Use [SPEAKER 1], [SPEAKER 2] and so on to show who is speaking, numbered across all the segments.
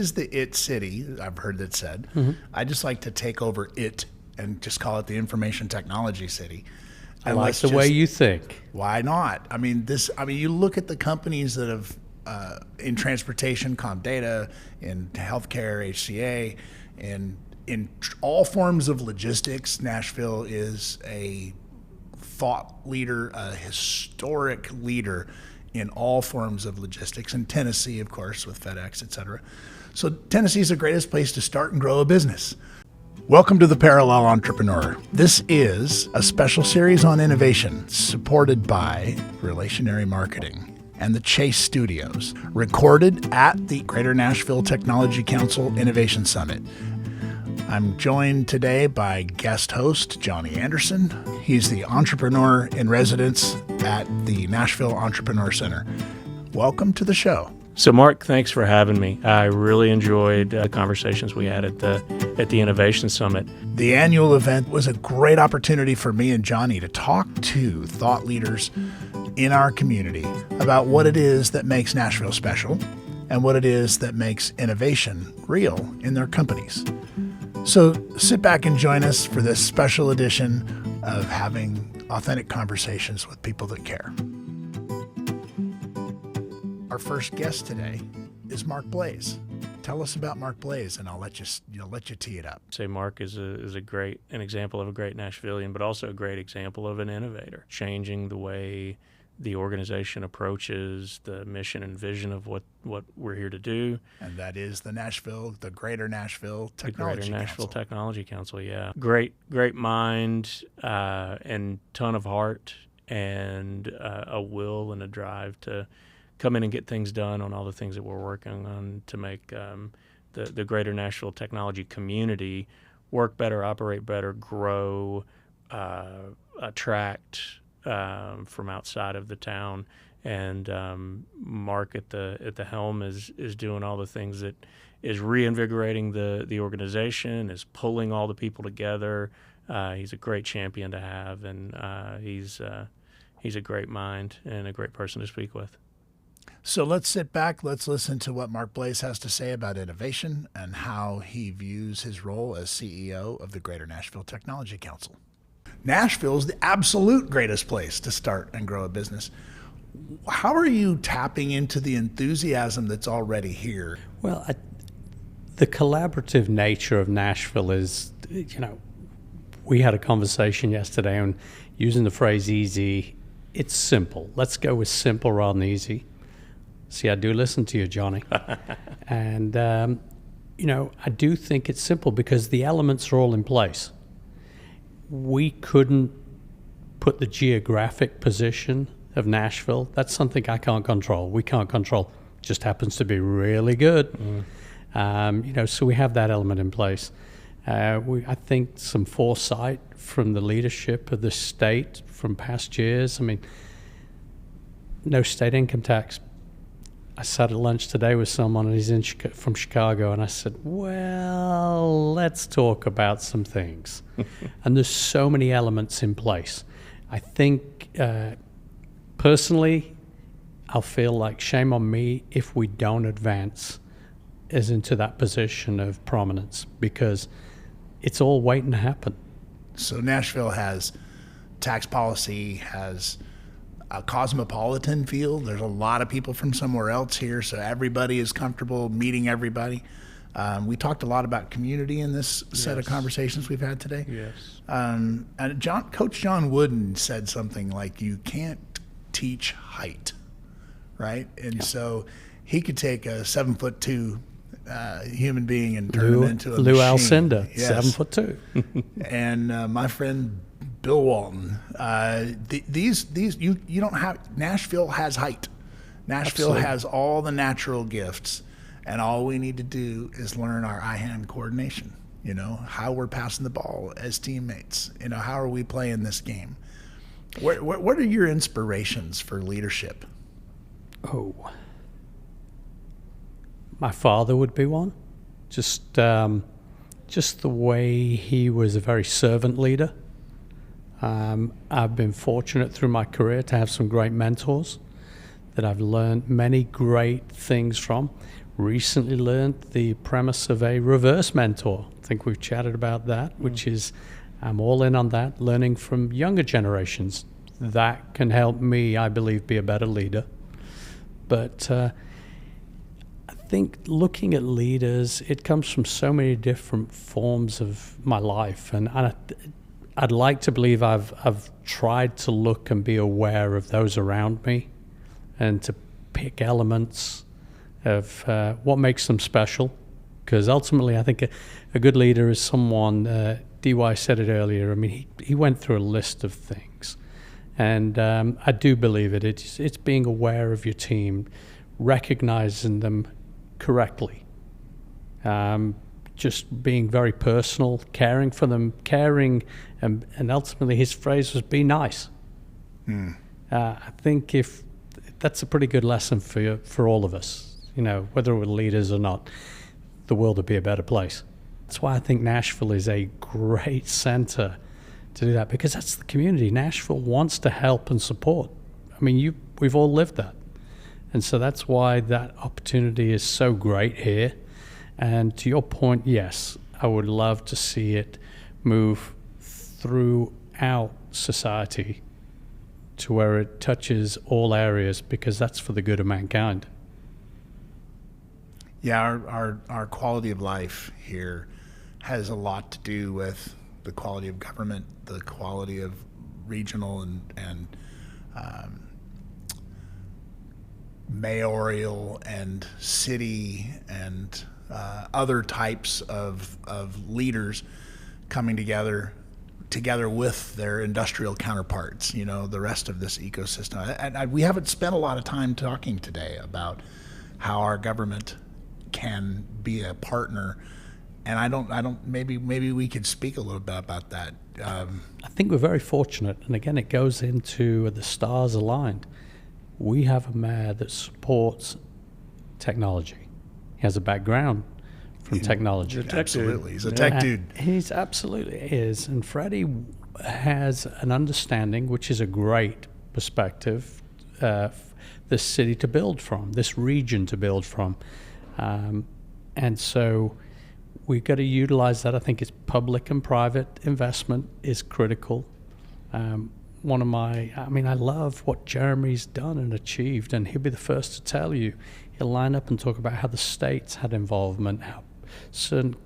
[SPEAKER 1] Is the it city, I've heard that said. I just like to take over it and just call it the information technology city.
[SPEAKER 2] I like the way you think.
[SPEAKER 1] Why not? I mean, you look at the companies that have in transportation, Comdata, in healthcare, HCA, and in all forms of logistics. Nashville is a thought leader, a historic leader in all forms of logistics, and Tennessee, of course, with FedEx, et cetera. So Tennessee is the greatest place to start and grow a business. Welcome to the Parallel Entrepreneur. This is a special series on innovation supported by Relationary Marketing and the Chase Studios, recorded at the Greater Nashville Technology Council Innovation Summit. I'm joined today by guest host Johnny Anderson. He's the entrepreneur in residence at the Nashville Entrepreneur Center. Welcome to the show.
[SPEAKER 3] So, Mark, thanks for having me. I really enjoyed the conversations we had at the Innovation Summit.
[SPEAKER 1] The annual event was a great opportunity for me and Johnny to talk to thought leaders in our community about what it is that makes Nashville special and what it is that makes innovation real in their companies. So sit back and join us for this special edition of having authentic conversations with people that care. Our first guest today is Mark Blaze. Tell us about Mark Blaze, and I'll let you tee it up.
[SPEAKER 3] Say Mark is an example of a great Nashvilleian, but also a great example of an innovator, changing the way the organization approaches the mission and vision of what we're here to do.
[SPEAKER 1] And that is the Greater Nashville Technology Council.
[SPEAKER 3] The Greater Nashville Technology Council, yeah. Great mind and ton of heart and a will and a drive to come in and get things done on all the things that we're working on to make the Greater Nashville Technology community work better, operate better, grow, attract from outside of the town. And Mark at the helm is doing all the things that is reinvigorating the organization, is pulling all the people together. He's a great champion to have, and he's a great mind and a great person to speak with.
[SPEAKER 1] So let's sit back, let's listen to what Mark Blaze has to say about innovation and how he views his role as CEO of the Greater Nashville Technology Council. Nashville is the absolute greatest place to start and grow a business. How are you tapping into the enthusiasm that's already here?
[SPEAKER 2] Well, the collaborative nature of Nashville is, we had a conversation yesterday on using the phrase easy. It's simple. Let's go with simple rather than easy. See, I do listen to you, Johnny. And, I do think it's simple because the elements are all in place. We couldn't put the geographic position of Nashville. That's something I can't control. We can't control. It just happens to be really good. So we have that element in place. I think some foresight from the leadership of the state from past years. I mean, no state income tax. I sat at lunch today with someone, and he's from Chicago, and I said, well, let's talk about some things. And there's so many elements in place. I think, personally, I'll feel like shame on me if we don't advance as into that position of prominence, because it's all waiting to happen.
[SPEAKER 1] So Nashville has tax policy, has a cosmopolitan feel. There's a lot of people from somewhere else here, so everybody is comfortable meeting everybody. We talked a lot about community in this set of conversations we've had today.
[SPEAKER 3] Yes.
[SPEAKER 1] And Coach John Wooden said something like, you can't teach height, right? And so he could take a 7'2" human being and turn him into a
[SPEAKER 2] Lou
[SPEAKER 1] machine.
[SPEAKER 2] Alcindor,
[SPEAKER 1] Yes.
[SPEAKER 2] 7'2".
[SPEAKER 1] And my friend Bill Walton. You don't have. Nashville has height. Nashville
[SPEAKER 2] Absolutely.
[SPEAKER 1] has all the natural gifts, and all we need to do is learn our eye-hand coordination. How we're passing the ball as teammates. How are we playing this game? What are your inspirations for leadership?
[SPEAKER 2] Oh, my father would be one. Just the way he was a very servant leader. I've been fortunate through my career to have some great mentors that I've learned many great things from. recently learned the premise of a reverse mentor. I think we've chatted about that, which is I'm all in on that, learning from younger generations. That can help me, I believe, be a better leader. But I think looking at leaders, it comes from so many different forms of my life. And I'd like to believe I've tried to look and be aware of those around me and to pick elements of what makes them special. Because ultimately, I think a good leader is someone, DY said it earlier, I mean, he went through a list of things. And I do believe it. It's being aware of your team, recognizing them correctly, just being very personal, caring for them, and ultimately his phrase was, be nice. I think if that's a pretty good lesson for all of us, whether we're leaders or not, the world would be a better place. That's why I think Nashville is a great center to do that, because that's the community. Nashville wants to help and support. I mean, we've all lived that. And so that's why that opportunity is so great here. And to your point, yes, I would love to see it move throughout society to where it touches all areas, because that's for the good of mankind.
[SPEAKER 1] Yeah, our quality of life here has a lot to do with the quality of government, the quality of regional and mayoral and city and other types of leaders coming together with their industrial counterparts, the rest of this ecosystem. And we haven't spent a lot of time talking today about how our government can be a partner. And I don't. Maybe we could speak a little bit about that.
[SPEAKER 2] I think we're very fortunate, and again, it goes into the stars aligned. We have a mayor that supports technology. He has a background from technology.
[SPEAKER 3] He's a tech
[SPEAKER 1] Absolutely,
[SPEAKER 3] dude.
[SPEAKER 1] he's a tech dude.
[SPEAKER 2] He's absolutely is, and Freddie has an understanding, which is a great perspective, this city to build from, this region to build from, and so. We've got to utilize that. I think it's public and private investment is critical. I love what Jeremy's done and achieved, and he'll be the first to tell you. He'll line up and talk about how the states had involvement, how certain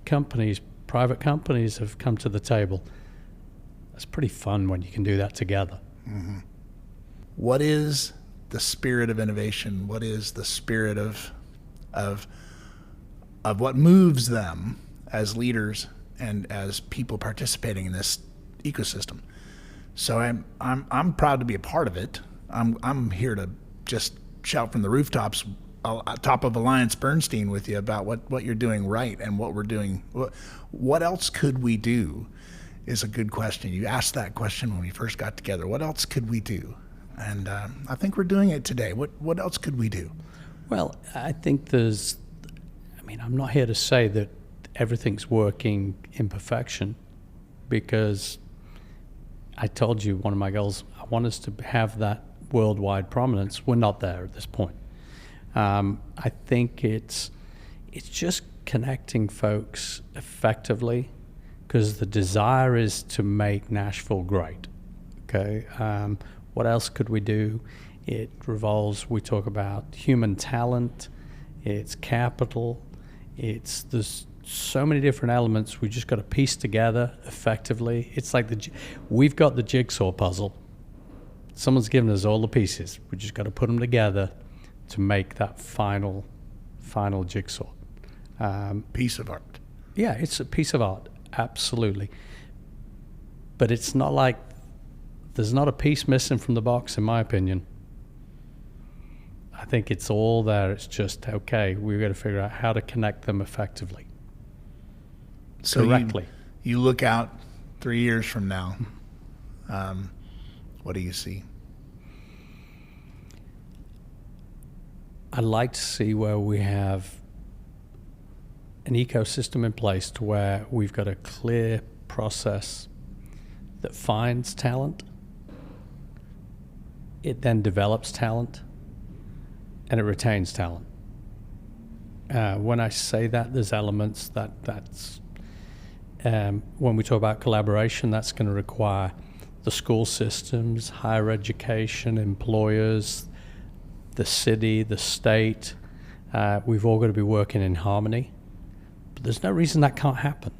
[SPEAKER 2] companies, private companies, have come to the table. That's pretty fun when you can do that together.
[SPEAKER 1] Mm-hmm. What is the spirit of innovation? What is the spirit of what moves them as leaders and as people participating in this ecosystem? So I'm proud to be a part of it. I'm here to just shout from the rooftops, top of Alliance Bernstein, with you about what you're doing right and what we're doing. What else could we do is a good question. You asked that question when we first got together. What else could we do? And I think we're doing it today. What else could we do?
[SPEAKER 2] Well, I think I'm not here to say that everything's working in perfection, because I told you one of my goals, I want us to have that worldwide prominence. We're not there at this point. I think it's just connecting folks effectively, because the desire is to make Nashville great. Okay. What else could we do? It revolves, we talk about human talent, it's capital, there's so many different elements we just got to piece together effectively. It's like we've got the jigsaw puzzle. Someone's given us all the pieces. We just got to put them together to make that final jigsaw.
[SPEAKER 1] Piece of art.
[SPEAKER 2] Yeah, it's a piece of art, absolutely. But it's not like there's not a piece missing from the box, in my opinion. I think it's all there. It's just, okay, we've got to figure out how to connect them effectively.
[SPEAKER 1] So
[SPEAKER 2] correctly.
[SPEAKER 1] You look out 3 years from now, what do you see?
[SPEAKER 2] I'd like to see where we have an ecosystem in place to where we've got a clear process that finds talent, it then develops talent, and it retains talent. When I say that, there's elements that's when we talk about collaboration, that's going to require the school systems, higher education, employers, the city, the state. We've all got to be working in harmony. But there's no reason that can't happen,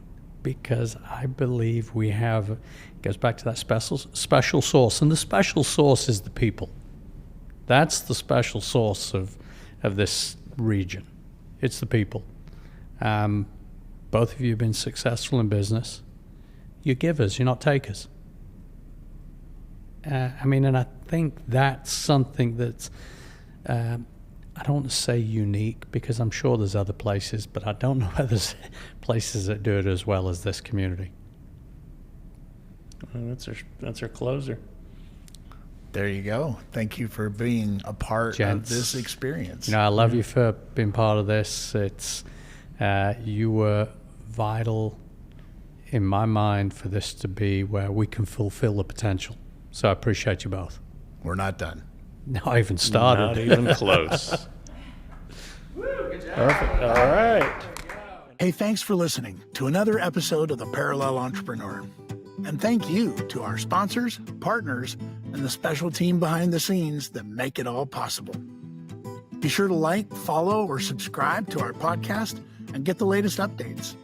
[SPEAKER 2] because I believe we have, it goes back to that special source, and the special source is the people. That's the special source of this region. It's the people. Both of you have been successful in business. You're givers, you're not takers. And I think that's something that's, I don't want to say unique, because I'm sure there's other places, but I don't know whether there's places that do it as well as this community.
[SPEAKER 3] Well, that's our closer.
[SPEAKER 1] There you go. Thank you for being a part
[SPEAKER 2] Gents,
[SPEAKER 1] of this experience.
[SPEAKER 2] I love you for being part of this. It's you were vital in my mind for this to be where we can fulfill the potential. So I appreciate you both.
[SPEAKER 1] We're not done.
[SPEAKER 2] Not even started.
[SPEAKER 3] Not even close. Perfect. All right.
[SPEAKER 1] Hey, thanks for listening to another episode of The Parallel Entrepreneur. And thank you to our sponsors, partners, and the special team behind the scenes that make it all possible. Be sure to like, follow, or subscribe to our podcast and get the latest updates.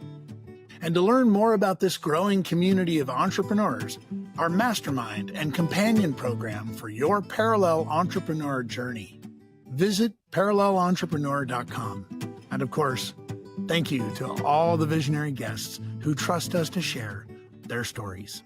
[SPEAKER 1] And to learn more about this growing community of entrepreneurs, our mastermind and companion program for your parallel entrepreneur journey, visit parallelentrepreneur.com. And of course, thank you to all the visionary guests who trust us to share their stories.